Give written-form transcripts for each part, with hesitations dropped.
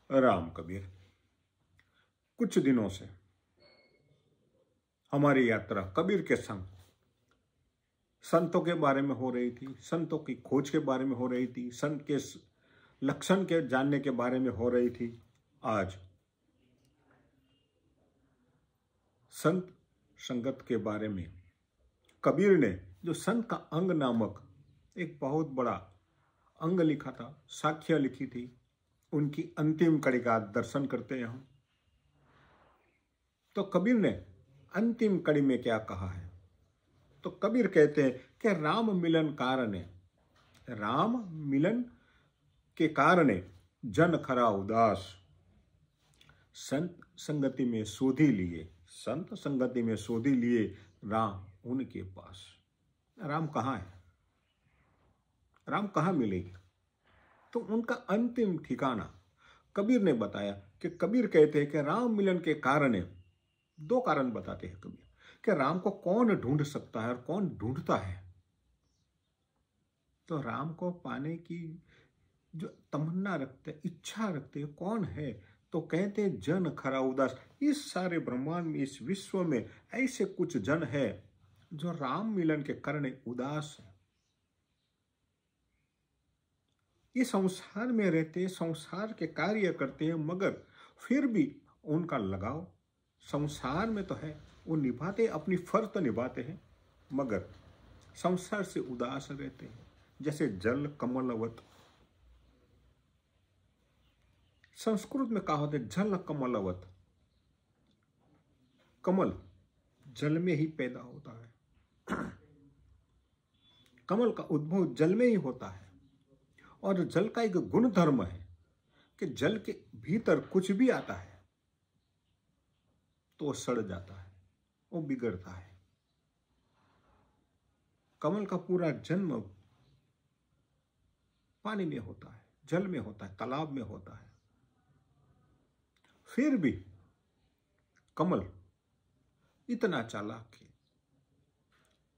राम कबीर। कुछ दिनों से हमारी यात्रा कबीर के संग संतों के बारे में हो रही थी, संतों की खोज के बारे में हो रही थी, संत के लक्षण के जानने के बारे में हो रही थी। आज संत संगत के बारे में कबीर ने जो संत का अंग नामक एक बहुत बड़ा अंग लिखा था, साक्ष्य लिखी थी, उनकी अंतिम कड़ी का दर्शन करते हैं हम। तो कबीर ने अंतिम कड़ी में क्या कहा है? तो कबीर कहते हैं कि राम मिलन कारणे, राम मिलन के कारणे जन खरा उदास, संत संगति में सोधी लिए, संत संगति में सोधी लिए राम उनके पास। राम कहाँ है? राम कहाँ मिलेगी? तो उनका अंतिम ठिकाना कबीर ने बताया कि कबीर कहते हैं कि राम मिलन के कारण, दो कारण बताते हैं कबीर कि राम को कौन ढूंढ सकता है और कौन ढूंढता है। तो राम को पाने की जो तमन्ना रखते, इच्छा रखते कौन है? तो कहते हैं जन खरा उदास। इस सारे ब्रह्मांड में, इस विश्व में ऐसे कुछ जन है जो राम मिलन के कारण उदास है। ये संसार में रहते हैं, संसार के कार्य करते हैं, मगर फिर भी उनका लगाव संसार में तो है, वो निभाते, अपनी फर्ज तो निभाते हैं, मगर संसार से उदास रहते हैं। जैसे जल कमलवत, संस्कृत में कहा होता है जल कमलवत। कमल जल में ही पैदा होता है, कमल का उद्भव जल में ही होता है। और जल का एक गुण धर्म है कि जल के भीतर कुछ भी आता है तो वो सड़ जाता है, वो बिगड़ता है। कमल का पूरा जन्म पानी में होता है, जल में होता है, तालाब में होता है। फिर भी कमल इतना चालाक है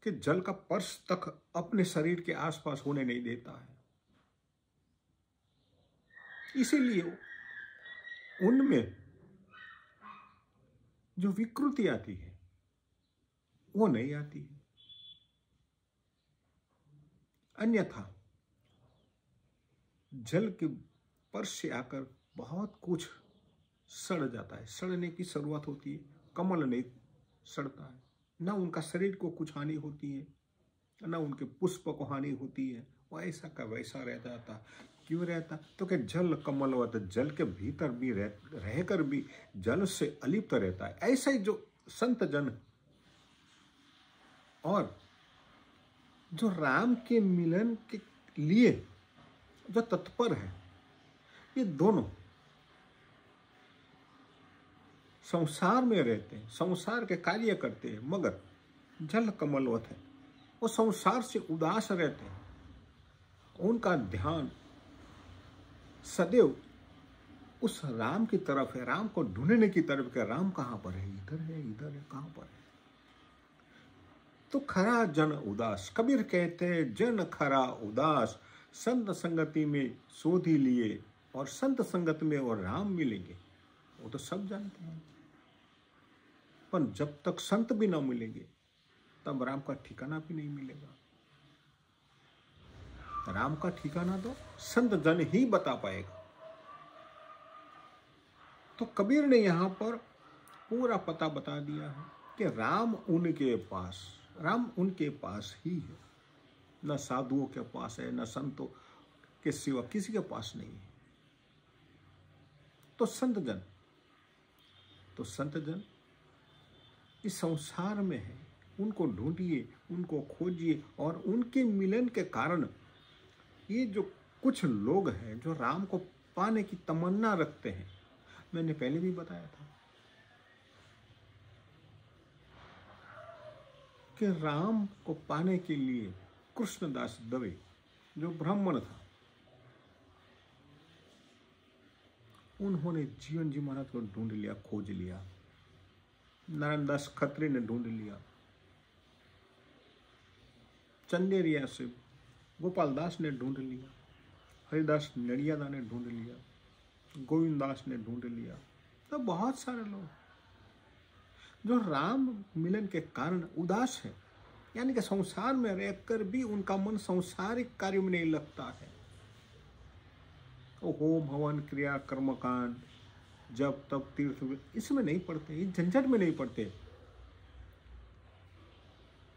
कि जल का स्पर्श तक अपने शरीर के आसपास होने नहीं देता है। इसीलिए उनमें जो विकृति आती है वो नहीं आती है। अन्यथा जल के स्पर्श से आकर बहुत कुछ सड़ जाता है, सड़ने की शुरुआत होती है। कमल नहीं सड़ता है, ना उनका शरीर को कुछ हानि होती है, ना उनके पुष्प को हानि होती है, वो ऐसा का वैसा रह जाता। क्यों रहता? तो कि जल कमलवत, जल के भीतर भी रहकर भी जल से अलिप्त रहता है। ऐसा ही जो संत जन और जो राम के मिलन के लिए जो तत्पर है, ये दोनों संसार में रहते हैं, संसार के कार्य करते हैं, मगर जल कमलवत है, वो संसार से उदास रहते हैं। उनका ध्यान सदैव उस राम की तरफ है, राम को ढूंढने की तरफ है। राम कहाँ पर है? इधर है, इधर है, कहाँ पर है? तो खरा जन उदास, कबीर कहते हैं जन खरा उदास, संत संगति में सोधी लिए, और संत संगत में और राम मिलेंगे वो तो सब जानते हैं। पर जब तक संत भी ना मिलेंगे तब राम का ठिकाना भी नहीं मिलेगा। राम का ठिकाना तो संत जन ही बता पाएगा। तो कबीर ने यहां पर पूरा पता बता दिया है कि राम उनके पास, राम उनके पास ही है, न साधुओं के पास है, न संतों के सिवा किसी के पास नहीं है। तो संत जन इस संसार में है, उनको ढूंढिए, उनको खोजिए, और उनके मिलन के कारण ये जो कुछ लोग हैं जो राम को पाने की तमन्ना रखते हैं, मैंने पहले भी बताया था कि राम को पाने के लिए कृष्णदास दवे जो ब्राह्मण था, उन्होंने जीवन जी महाराज को ढूंढ लिया, खोज लिया। नारायणदास खत्री ने ढूंढ लिया, चंदेरिया से गोपाल दास ने ढूंढ लिया, हरिदास नड़ियादा ने ढूंढ लिया, गोविंदास ने ढूंढ लिया। तो बहुत सारे लोग जो राम मिलन के कारण उदास है, यानी कि संसार में रहकर भी उनका मन सांसारिक कार्यों में नहीं लगता है। वो होम हवन क्रिया कर्मकांड जब तब तीर्थ इसमें नहीं पड़ते, इस झंझट में नहीं पड़ते।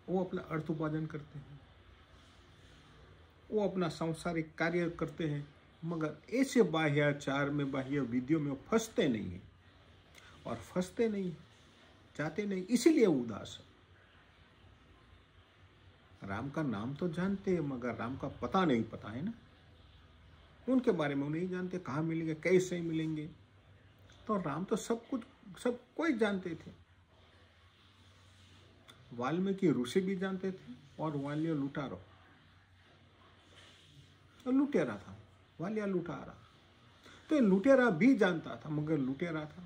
वो अपना अर्थ उपार्जन करते हैं, वो अपना सांसारिक कार्य करते हैं, मगर ऐसे बाह्याचार में बाह्य विधियों में फंसते नहीं है। और फंसते नहीं, चाहते नहीं, इसीलिए उदास है। राम का नाम तो जानते हैं मगर राम का पता नहीं पता है ना, उनके बारे में वो नहीं जानते, कहाँ मिलेंगे कैसे मिलेंगे। तो राम तो सब कुछ सब कोई जानते थे। वाल्मीकि ऋषि भी जानते थे और वालिया लुटारो लुटेरा था, वालिया लुटारा। तो लुटेरा भी जानता था मगर लुटेरा था।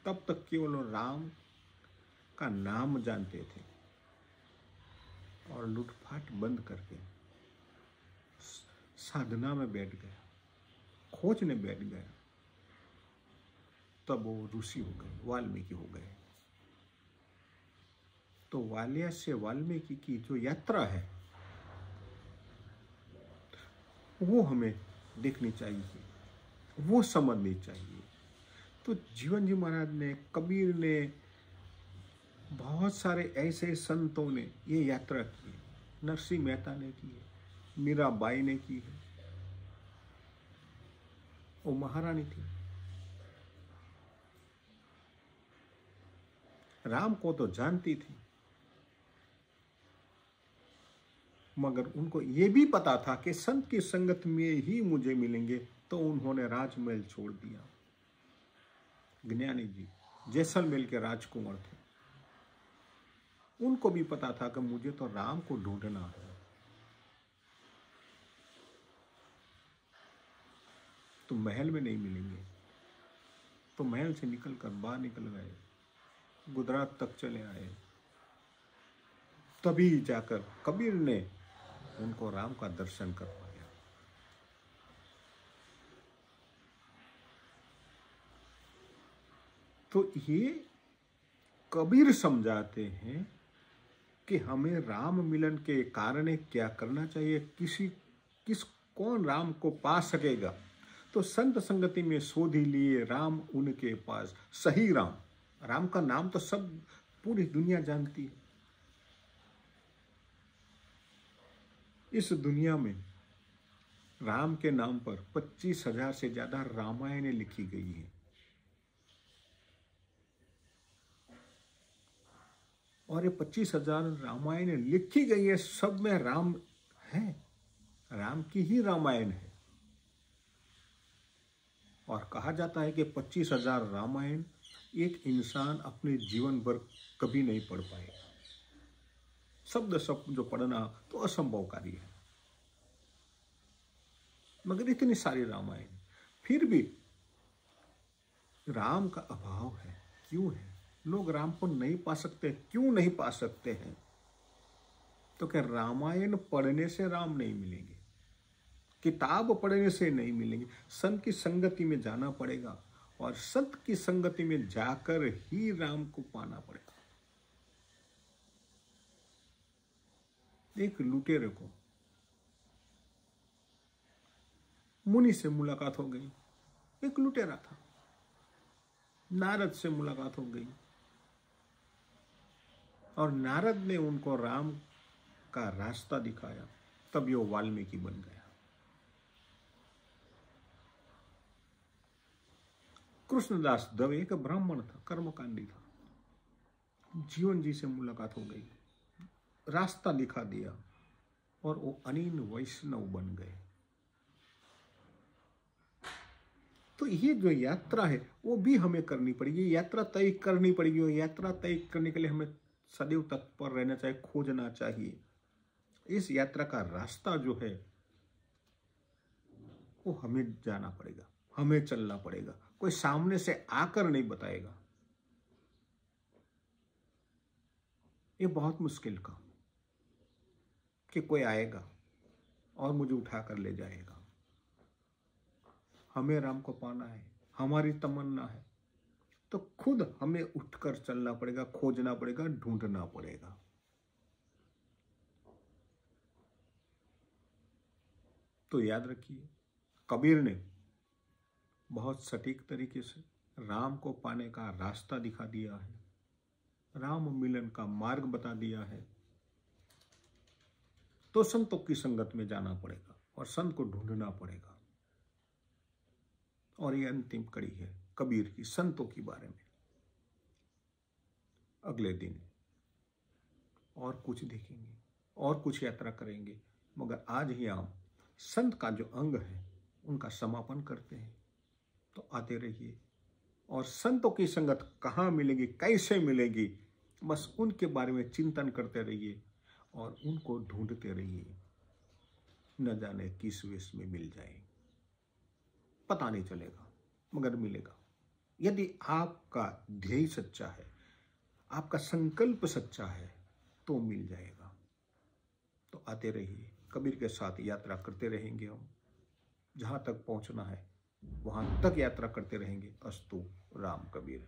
तब तक केवल राम का नाम जानते थे और लूटपाट बंद करके साधना में बैठ गया, खोजने बैठ गया। तब वो ऋषि हो गए, वाल्मीकि हो गए। तो वालिया से वाल्मीकि की जो यात्रा है वो हमें देखनी चाहिए, वो समझनी चाहिए। तो जीवन जी महाराज ने, कबीर ने, बहुत सारे ऐसे संतों ने ये यात्रा की है। नरसिंह मेहता ने की है, मीराबाई ने की है, वो महारानी थी। राम को तो जानती थी मगर उनको ये भी पता था कि संत की संगत में ही मुझे मिलेंगे, तो उन्होंने राजमहल छोड़ दिया। ज्ञानी जी जैसलमेर के राजकुमार थे, उनको भी पता था कि मुझे तो राम को ढूंढना है। तो महल में नहीं मिलेंगे, तो महल से निकलकर बाहर निकल गए, गुजरात तक चले आए। तभी जाकर कबीर ने उनको राम का दर्शन करवाया। तो ये कबीर समझाते हैं कि हमें राम मिलन के कारण क्या करना चाहिए, कौन राम को पा सकेगा। तो संत संगति में शोधी लिए राम उनके पास, सही राम। राम का नाम तो सब पूरी दुनिया जानती है। इस दुनिया में राम के नाम पर 25,000 से ज्यादा रामायणें लिखी गई हैं। और ये 25,000 रामायणें लिखी गई है, सब में राम है, राम की ही रामायण है। और कहा जाता है कि 25,000 रामायण एक इंसान अपने जीवन भर कभी नहीं पढ़ पाएगा। शब्द सब जो पढ़ना तो असंभव कार्य है, मगर इतनी सारी रामायण, फिर भी राम का अभाव है। क्यों है? लोग राम को नहीं पा सकते। क्यों नहीं पा सकते हैं? तो क्या रामायण पढ़ने से राम नहीं मिलेंगे, किताब पढ़ने से नहीं मिलेंगे, संत की संगति में जाना पड़ेगा। और संत की संगति में जाकर ही राम को पाना पड़ेगा। एक लुटेरे को मुनि से मुलाकात हो गई, एक लुटेरा था, नारद से मुलाकात हो गई और नारद ने उनको राम का रास्ता दिखाया, तब यो वाल्मीकि बन गया। कृष्णदास दवे एक ब्राह्मण था, कर्मकांडी था, जीवन जी से मुलाकात हो गई, रास्ता दिखा दिया और वो अनीन वैष्णव बन गए। तो ये जो यात्रा है वो भी हमें करनी पड़ेगी, यात्रा तय करनी पड़ेगी। और यात्रा तय करने के लिए हमें सदैव तत्पर रहना चाहिए, खोजना चाहिए। इस यात्रा का रास्ता जो है वो हमें जाना पड़ेगा, हमें चलना पड़ेगा। कोई सामने से आकर नहीं बताएगा, ये बहुत मुश्किल काम कि कोई आएगा और मुझे उठाकर ले जाएगा। हमें राम को पाना है, हमारी तमन्ना है, तो खुद हमें उठकर चलना पड़ेगा, खोजना पड़ेगा, ढूंढना पड़ेगा। तो याद रखिए, कबीर ने बहुत सटीक तरीके से राम को पाने का रास्ता दिखा दिया है, राम मिलन का मार्ग बता दिया है। तो संतों की संगत में जाना पड़ेगा और संत को ढूंढना पड़ेगा। और ये अंतिम कड़ी है कबीर की संतों के बारे में। अगले दिन और कुछ देखेंगे और कुछ यात्रा करेंगे, मगर आज ही हम संत का जो अंग है उनका समापन करते हैं। तो आते रहिए और संतों की संगत कहाँ मिलेगी, कैसे मिलेगी, बस उनके बारे में चिंतन करते रहिए और उनको ढूंढते रहिए। न जाने किस वेश में मिल जाए, पता नहीं चलेगा, मगर मिलेगा। यदि आपका ध्येय सच्चा है, आपका संकल्प सच्चा है, तो मिल जाएगा। तो आते रहिए, कबीर के साथ यात्रा करते रहेंगे। हम जहाँ तक पहुँचना है वहाँ तक यात्रा करते रहेंगे। अस्तु राम कबीर।